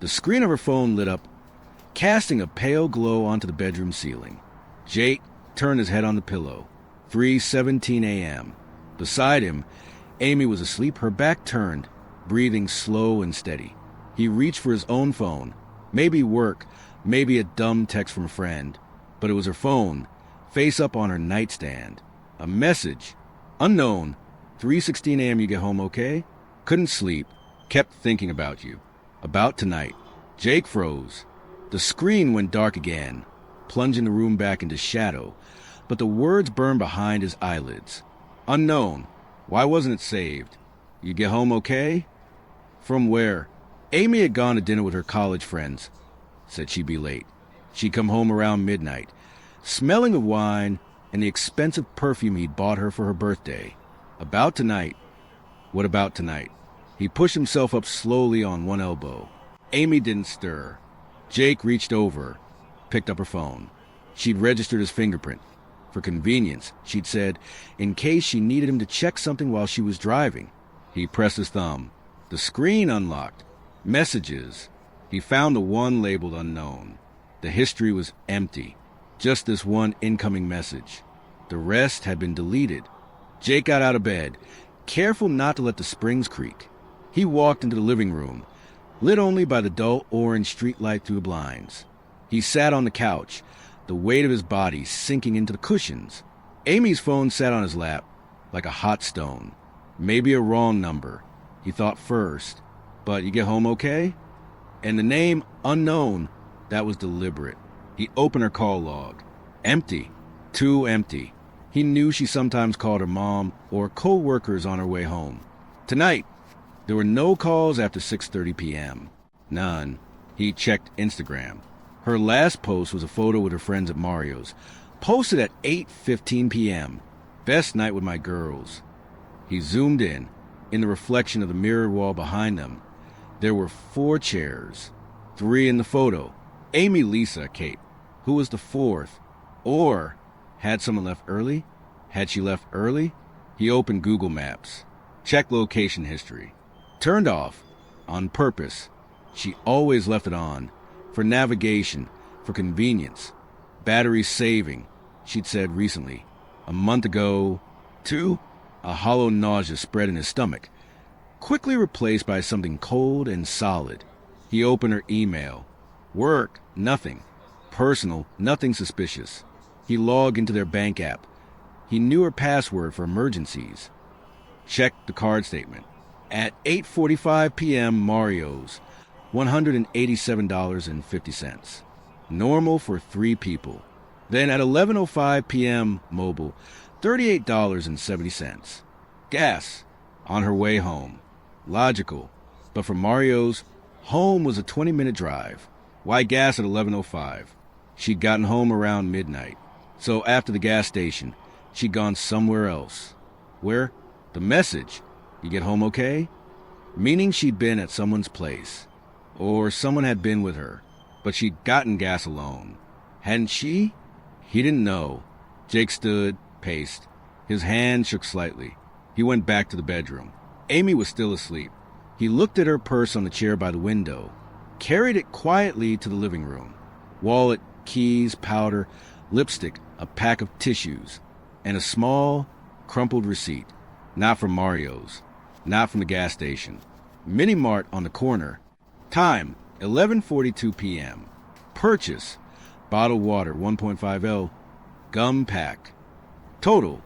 The screen of her phone lit up, casting a pale glow onto the bedroom ceiling. Jake turned his head on the pillow. 3:17 a.m. Beside him, Amy was asleep, her back turned, breathing slow and steady. He reached for his own phone. Maybe work, maybe a dumb text from a friend. But it was her phone, face up on her nightstand. A message. Unknown. 3:16 a.m. You get home okay? Couldn't sleep. Kept thinking about you. About tonight. Jake froze. The screen went dark again, plunging the room back into shadow, but the words burned behind his eyelids. Unknown. Why wasn't it saved? You get home okay? From where? Amy had gone to dinner with her college friends. Said she'd be late. She'd come home around midnight, smelling of wine and the expensive perfume he'd bought her for her birthday. About tonight. What about tonight? He pushed himself up slowly on one elbow. Amy didn't stir. Jake reached over, picked up her phone. She'd registered his fingerprint. For convenience, she'd said, in case she needed him to check something while she was driving. He pressed his thumb. The screen unlocked. Messages. He found the one labeled unknown. The history was empty. Just this one incoming message. The rest had been deleted. Jake got out of bed, careful not to let the springs creak. He walked into the living room, lit only by the dull orange streetlight through the blinds. He sat on the couch, the weight of his body sinking into the cushions. Amy's phone sat on his lap like a hot stone. Maybe a wrong number, he thought first. But you get home okay? And the name unknown, that was deliberate. He opened her call log. Empty. Too empty. He knew she sometimes called her mom or co-workers on her way home. Tonight, there were no calls after 6:30 p.m. None. He checked Instagram. Her last post was a photo with her friends at Mario's, posted at 8:15 p.m. Best night with my girls. He zoomed in the reflection of the mirrored wall behind them. There were 4 chairs, 3 in the photo. Amy, Lisa, Kate. Who was the 4th? Or, had someone left early? Had she left early? He opened Google Maps, checked location history. Turned off, on purpose. She always left it on, for navigation, for convenience. Battery saving, she'd said recently. A month ago, 2, a hollow nausea spread in his stomach, quickly replaced by something cold and solid. He opened her email. Work, nothing. Personal, nothing suspicious. He logged into their bank app. He knew her password for emergencies. Checked the card statement. At 8:45 p.m. Mario's, $187.50. Normal for 3 people. Then at 11:05 p.m. Mobile, $38.70. Gas, on her way home. Logical, but for Mario's, home was a 20-minute drive. Why gas at 11:05? She'd gotten home around midnight. So after the gas station, she'd gone somewhere else. Where? The message. You get home okay? Meaning she'd been at someone's place. Or someone had been with her, but she'd gotten gas alone. Hadn't she? He didn't know. Jake stood, paced. His hand shook slightly. He went back to the bedroom. Amy was still asleep. He looked at her purse on the chair by the window, carried it quietly to the living room. Wallet, keys, powder, lipstick, a pack of tissues, and a small, crumpled receipt. Not from Mario's. Not from the gas station. Mini Mart on the corner. Time, 11:42 p.m. Purchase, bottled water, 1.5L, gum pack. Total,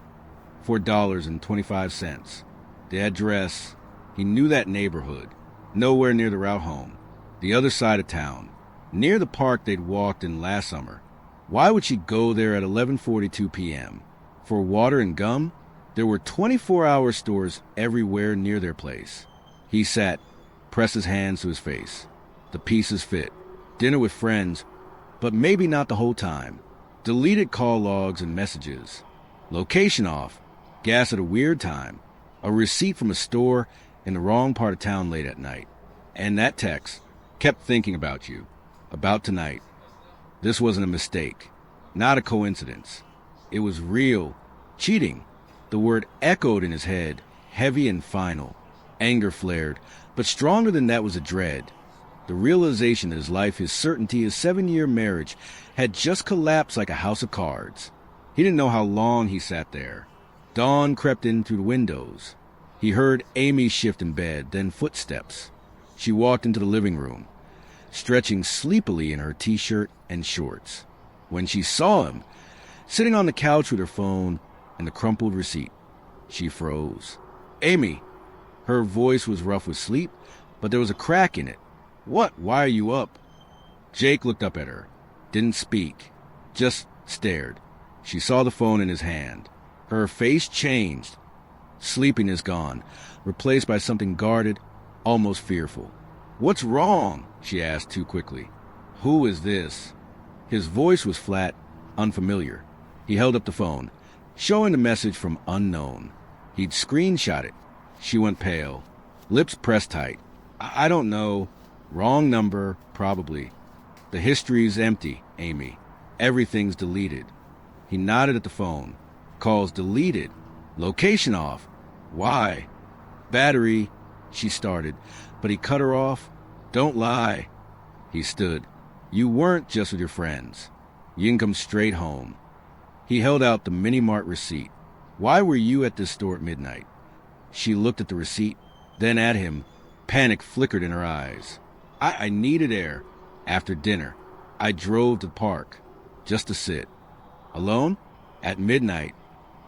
$4.25. The address, he knew that neighborhood. Nowhere near the route home. The other side of town. Near the park they'd walked in last summer. Why would she go there at 11:42 p.m.? For water and gum? There were 24-hour stores everywhere near their place. He sat, pressed his hands to his face. The pieces fit. Dinner with friends, but maybe not the whole time. Deleted call logs and messages. Location off. Gas at a weird time. A receipt from a store in the wrong part of town late at night. And that text, kept thinking about you. About tonight. This wasn't a mistake. Not a coincidence. It was real. Cheating. The word echoed in his head, heavy and final. Anger flared, but stronger than that was a dread. The realization that his life, his certainty, his 7-year marriage had just collapsed like a house of cards. He didn't know how long he sat there. Dawn crept in through the windows. He heard Amy shift in bed, then footsteps. She walked into the living room, stretching sleepily in her t-shirt and shorts. When she saw him, sitting on the couch with her phone and the crumpled receipt, she froze. "Amy!" Her voice was rough with sleep, but there was a crack in it. "What? Why are you up?" Jake looked up at her, didn't speak, just stared. She saw the phone in his hand. Her face changed. Sleepiness gone, replaced by something guarded, almost fearful. "What's wrong?" she asked too quickly. "Who is this?" His voice was flat, unfamiliar. He held up the phone, showing the message from unknown. He'd screenshot it. She went pale, lips pressed tight. I don't know. Wrong number, probably. The history's empty, Amy. Everything's deleted." He nodded at the phone. "Calls deleted. Location off. Why?" "Battery," she started, but he cut her off. "Don't lie." He stood. "You weren't just with your friends. You can come straight home." He held out the mini-mart receipt. "Why were you at this store at midnight?" She looked at the receipt, then at him. Panic flickered in her eyes. I needed air. After dinner, I drove to the park, just to sit." "Alone?" "At midnight."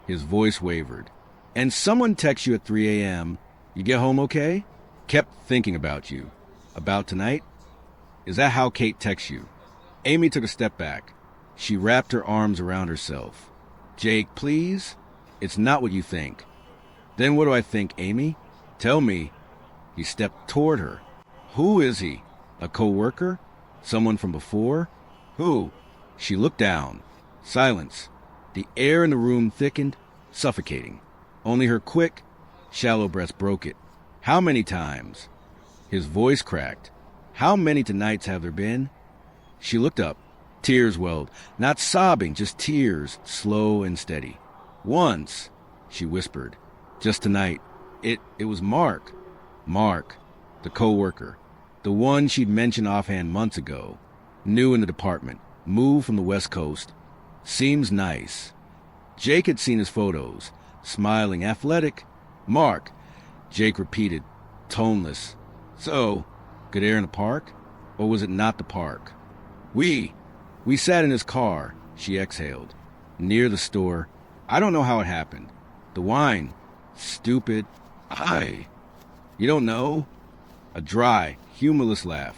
His voice wavered. "And someone texts you at 3 a.m. You get home okay?" "Kept thinking about you." "About tonight?" "Is that how Kate texts you?" Amy took a step back. She wrapped her arms around herself. "Jake, please? It's not what you think." "Then what do I think, Amy? Tell me." He stepped toward her. "Who is he? A co-worker? Someone from before? Who?" She looked down. Silence. The air in the room thickened, suffocating. Only her quick, shallow breaths broke it. "How many times?" His voice cracked. "How many tonights have there been?" She looked up. Tears welled. Not sobbing, just tears, slow and steady. "Once," she whispered. "Just tonight. It was Mark." Mark, the co-worker. The one she'd mentioned offhand months ago. New in the department. Moved from the West Coast. Seems nice. Jake had seen his photos. Smiling, athletic. "Mark," Jake repeated, toneless. "So, good air in the park? Or was it not the park?" We sat in his car," she exhaled. "Near the store. I don't know how it happened. The wine. Stupid. You don't know?" A dry, humorless laugh.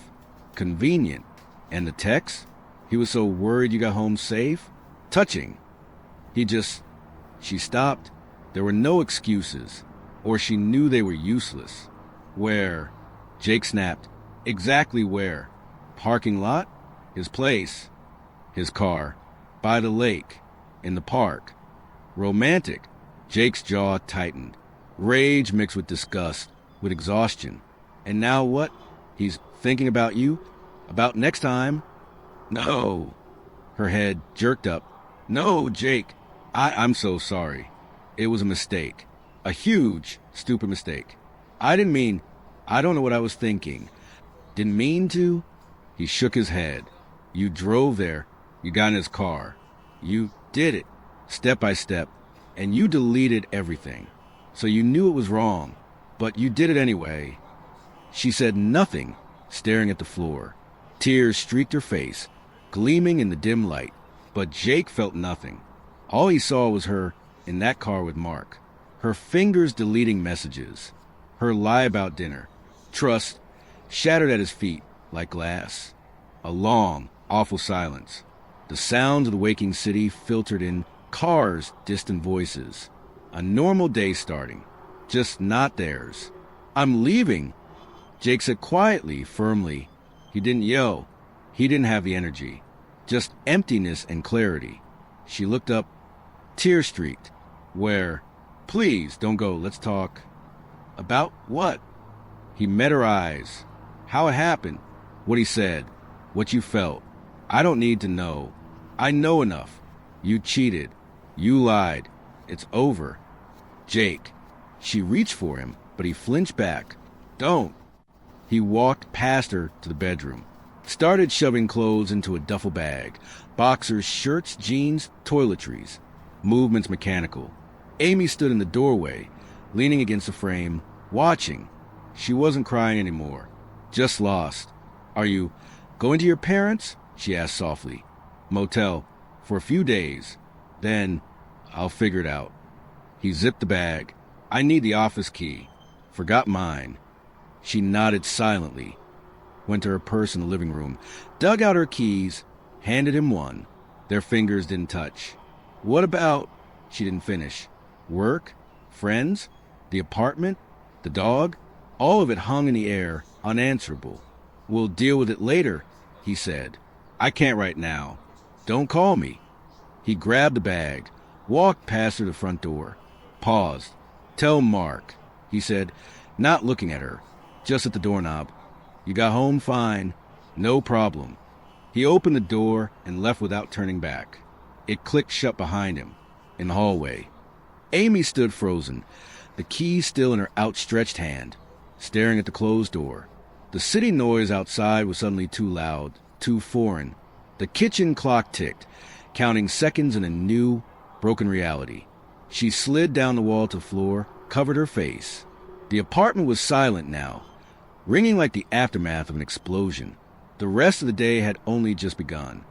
"Convenient. And the text? He was so worried you got home safe? Touching. She stopped. There were no excuses. Or she knew they were useless. "Where?" Jake snapped. "Exactly where?" "Parking lot? His place." "His car. By the lake. In the park." "Romantic." Jake's jaw tightened. Rage mixed with disgust, with exhaustion. "And now what? He's thinking about you? About next time?" "No." Her head jerked up. "No, Jake. I'm so sorry. It was a mistake. A huge, stupid mistake. I don't know what I was thinking. Didn't mean to." He shook his head. "You drove there. You got in his car. You did it, step by step. And you deleted everything. So you knew it was wrong. But you did it anyway." She said nothing, staring at the floor. Tears streaked her face, gleaming in the dim light. But Jake felt nothing. All he saw was her in that car with Mark. Her fingers deleting messages. Her lie about dinner. Trust shattered at his feet like glass. A long, awful silence. The sounds of the waking city filtered in. Cars, distant voices. A normal day starting. Just not theirs. "I'm leaving," Jake said quietly, firmly. He didn't yell. He didn't have the energy. Just emptiness and clarity. She looked up, tear-streaked. "Where?" "Please, don't go. Let's talk." "About what?" He met her eyes. "How it happened. What he said. What you felt. I don't need to know. I know enough. You cheated. You lied. It's over." "Jake." She reached for him, but he flinched back. "Don't." He walked past her to the bedroom, started shoving clothes into a duffel bag, boxers, shirts, jeans, toiletries, movements mechanical. Amy stood in the doorway, leaning against the frame, watching. She wasn't crying anymore, just lost. "Are you going to your parents?" she asked softly. "Motel. For a few days. Then I'll figure it out." He zipped the bag. "I need the office key. Forgot mine." She nodded silently, went to her purse in the living room, dug out her keys, handed him one. Their fingers didn't touch. "What about—" She didn't finish. "Work? Friends? The apartment? The dog?" All of it hung in the air, unanswerable. "We'll deal with it later," he said. "I can't right now. Don't call me." He grabbed the bag, walked past her to the front door, paused. "Tell Mark," he said, not looking at her, just at the doorknob. "You got home fine. No problem." He opened the door and left without turning back. It clicked shut behind him, in the hallway. Amy stood frozen, the key still in her outstretched hand, staring at the closed door. The city noise outside was suddenly too loud, too foreign. The kitchen clock ticked, counting seconds in a new, broken reality. She slid down the wall to the floor, covered her face. The apartment was silent now, ringing like the aftermath of an explosion. The rest of the day had only just begun.